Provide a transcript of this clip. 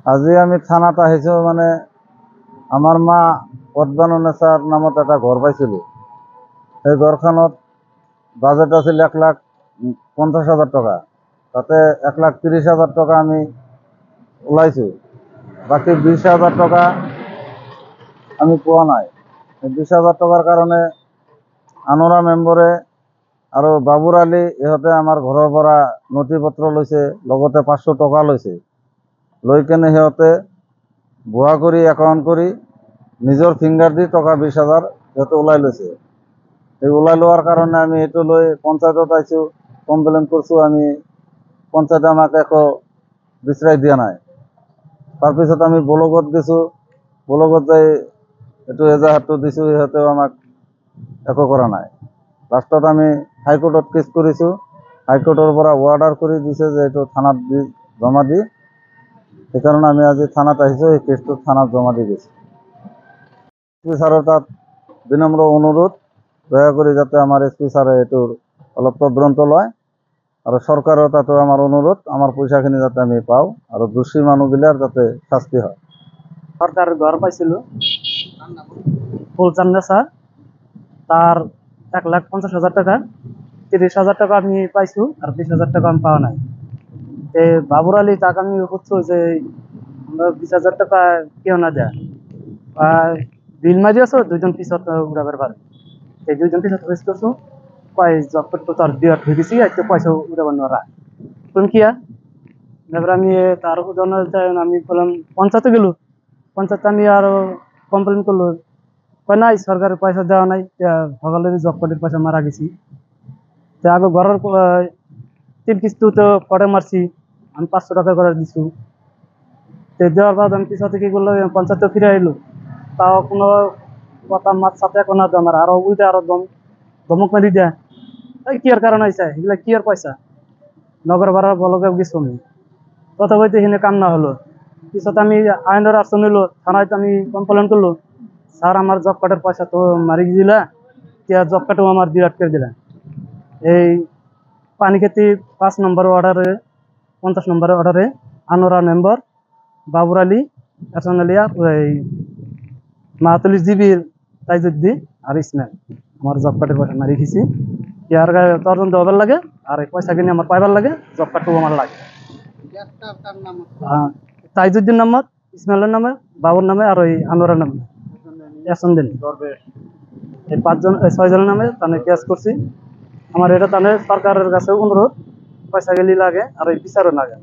আজি আমি থানাত আহিছো মানে আমার মা পদ্মাননেচার নামত একটা ঘর পাইছিল। সেই ঘরখানত বাজেট আছিল 1,50,000 টাকা, তাতে 1,30,000 টাকা আমি ওলাইছো, বাকি 20,000 টাকা আমি পোৱা নাই। 20,000 টাকাৰ কাৰণে আনোৰা মেম্বৰে আৰ বাবুৰ আলী ইহঁতে আমাৰ ঘৰেৰ পৰা নথিপত্ৰ লৈছে, লগতে 500 টাকা লৈছে। লৈ কেনে সিহঁতে ভুয়া কৰি একাউন্ট কৰি নিজৰ ফিংগাৰ দি টাকা 20,000 সিহঁতে ওলাই লৈছে। এই ওলাই লোৱাৰ কাৰণে আমি এইটো লৈ পঞ্চায়তত আইছো, কমপ্লেইন কৰছো। আমি পঞ্চায়তে আমাকে একো বিচাৰাই দিয়া নাই। তাৰপিছত আমি ব্লকত গেছো, ব্লকত যাই এইটো এজাহাৰটো দিছো, সিহঁতেও আমাক একো কৰা নাই। লাষ্টত আমি হাইকোৰ্টত কেস কৰেছো। হাইকোৰ্টেৰ পৰা অর্ডার করে দিছে যে এইটো থানাত জমা দি, সেই কারণে আমি আজি থানাত আহিছো। এই কেসটো থানাত জমা দি গেছি। এসপি স্যারের তাত বিনম্র অনুরোধ, দয়া করে যাতে আমার এসপি স্যারে এটোর অলপ তদন্ত লয়, আর সরকারের তাতেও আমার অনুরোধ, আমার পয়সাখিনি যাতে আমি পাও, আর দোষী মানুষগুলার যাতে শাস্তি হয়। সরকার ঘর পাইছিল ফুলচান নেশা, তার 1,50,000 টাকা, 30,000 টাকা আমি পাইছো, আর 20,000 টাকা আমি পাওয়া নাই। বাবুর আলী তাকে আমি বুঝছো যে আমরা 20,000 টাকা কেউ না দেয়, বিল মারি আছো দুইজন পিছত উড়াবার পারে। এই দুইজন পিছত ফেস করছো, কয় জব করতে তার বিয়ার হয়ে গেছি, আজকে পয়সা উড়াবার নোরা তুমি কি এবার আমি তার জন্য আমি বললাম পঞ্চায়েতে গেল। পঞ্চায়েতে আমি আরো কমপ্লেন করলো, কয় নাই সরকারের পয়সা দেওয়া নাই, সকালের জব কার্ডের পয়সা মারা গেছি। আগে ঘরের 3 কিস্তি তো পরে মারছি, আমি 500 টাকা করে দিছু। দেওয়ার পর আমি পিছাতে কি করলো, পঞ্চায়েতে ফিরে এলো, তাও কোনো কথা মাছ সাথে এখন না আমার, আরো উল্টে আরো ধমক মারি দেয়। এই কি আর কারণ হয়েছে, এগুলা কি আর পয়সা নগর ভাড়া বলকে গেছো আমি, কথা বলতে এখানে কাম না হলো। পিছত আমি আইনের আশ্রয় নিলো, থানায় আমি কমপ্লেন করলো, স্যার আমার জব কার্ডের পয়সা তো মারি দিলা, জব কার্ডও আমার দিয়ে আটকে দিলা। এই পানিখাতি 5 নম্বর অর্ডারে, 50 নম্বরের অর্ডারে আনোরা মেম্বার, বাবুর আলী, এহসান আলিয়া, এই মাহাতলি জিবির তাইজুদ্দি আর ইসমাইল আমার জব কার্ডের পয়সা মারি খেয়েছি। ইয়ার তদন্ত হবার লাগে, আর এই পয়সা কিনে আমার পাইবার লাগে, জব কার্ডটাও আমার লাগে। তাইজুদ্দিন নাম্বার, ইসমাইলের নামে, বাবুর নামে, আর ওই আনোয়ারের নামে এহসান দিন, এই 6 জনের নামে তাহলে কেস করছি। আমার এটা তাহলে সরকারের কাছে অনুরোধ, পয়সা গেলি লাগে আর ওই বিচারও লাগে।